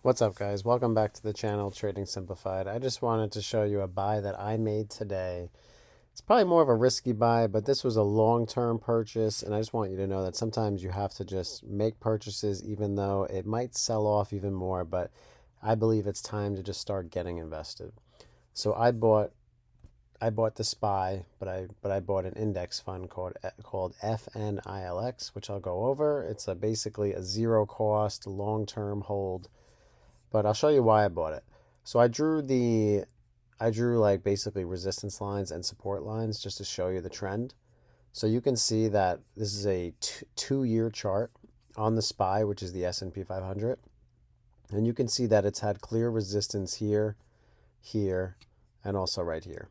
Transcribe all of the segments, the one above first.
What's up, guys? Welcome back to the channel, Trading Simplified. I just wanted to show you a buy that I made today. It's probably more of a risky buy, but this was a long-term purchase, and I just want you to know that sometimes you have to just make purchases even though it might sell off even more, but I believe it's time to just start getting invested. So I bought the SPY, but I bought an index fund called FNILX, which I'll go over. It's basically a zero cost long-term hold, but I'll show you why I bought it. So I drew like basically resistance lines and support lines just to show you the trend. So you can see that this is a 2-year chart on the SPY, which is the S&P 500. And you can see that it's had clear resistance here, here, and also right here.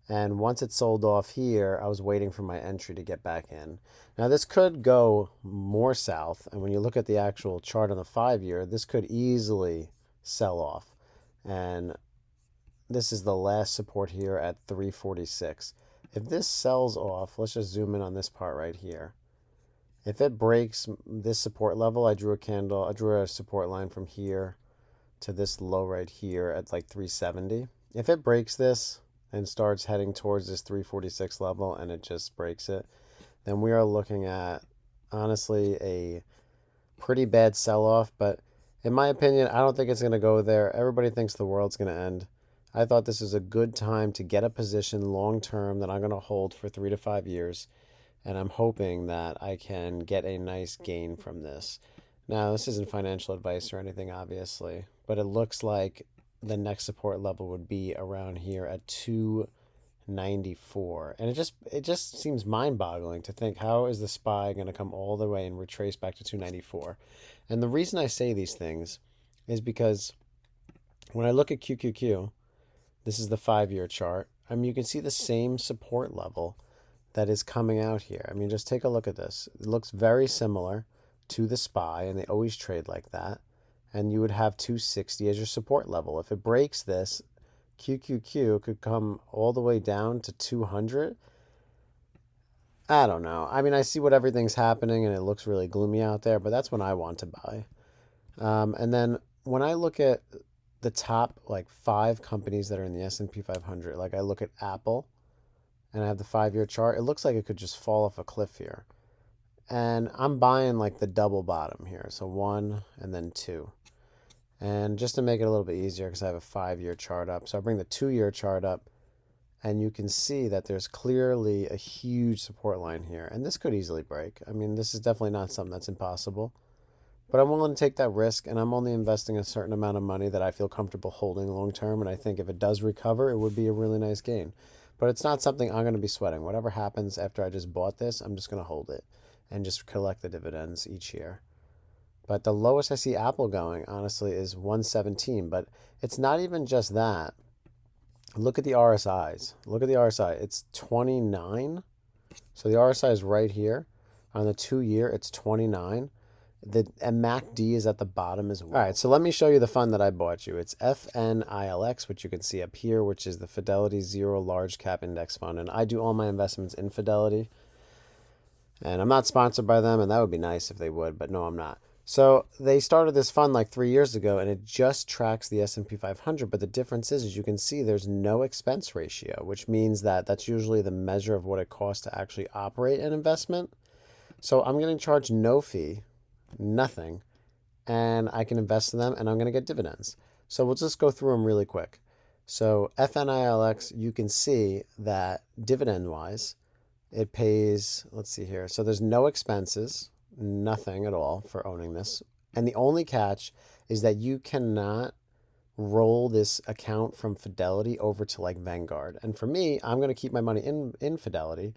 And once it sold off here, I was waiting for my entry to get back in. Now this could go more south, and when you look at the actual chart on the 5-year, this could easily sell off. And this is the last support here at 346. If this sells off, let's just zoom in on this part right here. If it breaks this support level, I drew a support line from here to this low right here at like 370. If it breaks this and starts heading towards this 346 level and it just breaks it, then we are looking at, honestly, a pretty bad sell-off. But in my opinion, I don't think it's going to go there. Everybody thinks the world's going to end. I thought this is a good time to get a position long term that I'm going to hold for 3 to 5 years, and I'm hoping that I can get a nice gain from this. Now, this isn't financial advice or anything, obviously, but it looks like the next support level would be around here at 294. And it just seems mind-boggling to think, how is the SPY going to come all the way and retrace back to 294? And the reason I say these things is because when I look at QQQ, this is the 5-year chart. I mean, you can see the same support level that is coming out here. I mean, just take a look at this. It looks very similar to the SPY, and they always trade like that. And you would have 260 as your support level. If it breaks this, QQQ could come all the way down to 200. I don't know. I mean, I see what everything's happening, and it looks really gloomy out there, but that's when I want to buy. And then when I look at the top like 5 companies that are in the S&P 500, like I look at Apple, and I have the 5-year chart, it looks like it could just fall off a cliff here. And I'm buying like the double bottom here. So 1 and then 2. And just to make it a little bit easier, because I have a 5-year chart up, so I bring the 2-year chart up, and you can see that there's clearly a huge support line here. And this could easily break. I mean, this is definitely not something that's impossible. But I'm willing to take that risk, and I'm only investing a certain amount of money that I feel comfortable holding long term. And I think if it does recover, it would be a really nice gain. But it's not something I'm going to be sweating. Whatever happens after I just bought this, I'm just going to hold it and just collect the dividends each year. But the lowest I see Apple going, honestly, is 117. But it's not even just that. Look at the RSIs. Look at the RSI. It's 29. So the RSI is right here. On the 2-year, it's 29. The MACD is at the bottom as well. All right, so let me show you the fund that I bought you. It's FNILX, which you can see up here, which is the Fidelity Zero Large Cap Index Fund. And I do all my investments in Fidelity. And I'm not sponsored by them, and that would be nice if they would, but no, I'm not. So they started this fund like 3 years ago, and it just tracks the S&P 500. But the difference is, as you can see, there's no expense ratio, which means that that's usually the measure of what it costs to actually operate an investment. So I'm getting charged no fee, nothing, and I can invest in them, and I'm going to get dividends. So we'll just go through them really quick. So FNILX, you can see that dividend-wise, it pays, let's see here. So there's no expenses, nothing at all for owning this. And the only catch is that you cannot roll this account from Fidelity over to like Vanguard. And for me, I'm going to keep my money in Fidelity.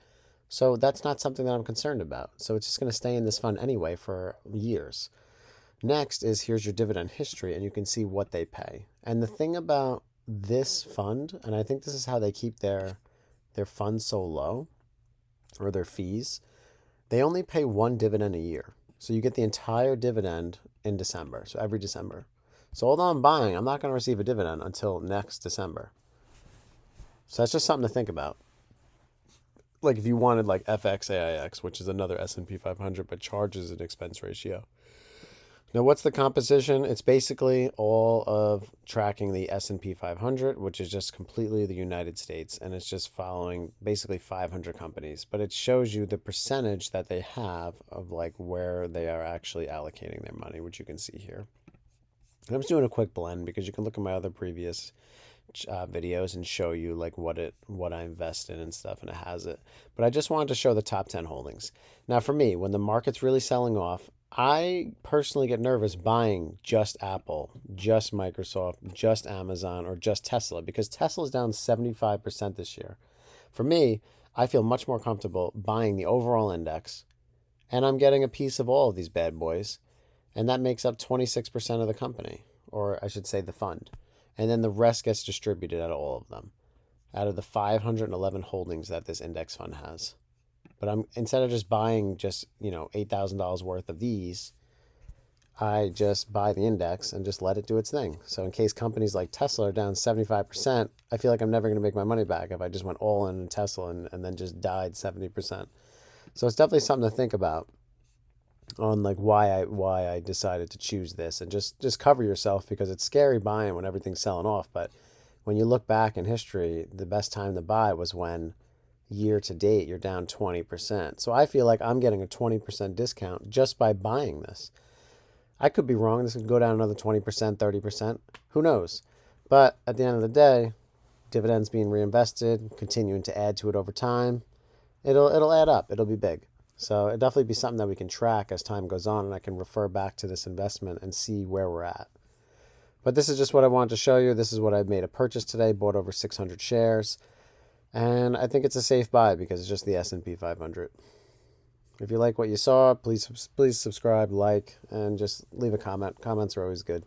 So that's not something that I'm concerned about. So it's just going to stay in this fund anyway for years. Next is, here's your dividend history, and you can see what they pay. And the thing about this fund, and I think this is how they keep their funds so low, or their fees, they only pay 1 dividend a year. So you get the entire dividend in December. So every December. So although I'm buying, I'm not going to receive a dividend until next December. So that's just something to think about. Like if you wanted like FXAIX, which is another S&P 500, but charges an expense ratio. Now, what's the composition? It's basically all of tracking the S&P 500, which is just completely the United States, and it's just following basically 500 companies. But it shows you the percentage that they have of like where they are actually allocating their money, which you can see here. And I'm just doing a quick blend because you can look at my other previous videos and show you like what I invest in and stuff, and it has it. But I just wanted to show the top 10 holdings. Now, for me, when the market's really selling off, I personally get nervous buying just Apple, just Microsoft, just Amazon, or just Tesla because Tesla's down 75% this year. For me, I feel much more comfortable buying the overall index, and I'm getting a piece of all of these bad boys, and that makes up 26% of the company, or I should say the fund. And then the rest gets distributed out of all of them, out of the 511 holdings that this index fund has. But I'm instead of just buying just, $8,000 worth of these, I just buy the index and just let it do its thing. So in case companies like Tesla are down 75%, I feel like I'm never going to make my money back if I just went all in Tesla and then just died 70%. So it's definitely something to think about on like why I decided to choose this, and just cover yourself because it's scary buying when everything's selling off. But when you look back in history, the best time to buy was when year to date you're down 20%. So I feel like I'm getting a 20% discount just by buying this. I could be wrong. This could go down another 20%, 30%. Who knows? But at the end of the day, dividends being reinvested, continuing to add to it over time, it'll add up. It'll be big. So it'll definitely be something that we can track as time goes on, and I can refer back to this investment and see where we're at. But this is just what I wanted to show you. This is what I made a purchase today, bought over 600 shares, and I think it's a safe buy because it's just the S&P 500. If you like what you saw, please subscribe, like, and just leave a comment. Comments are always good.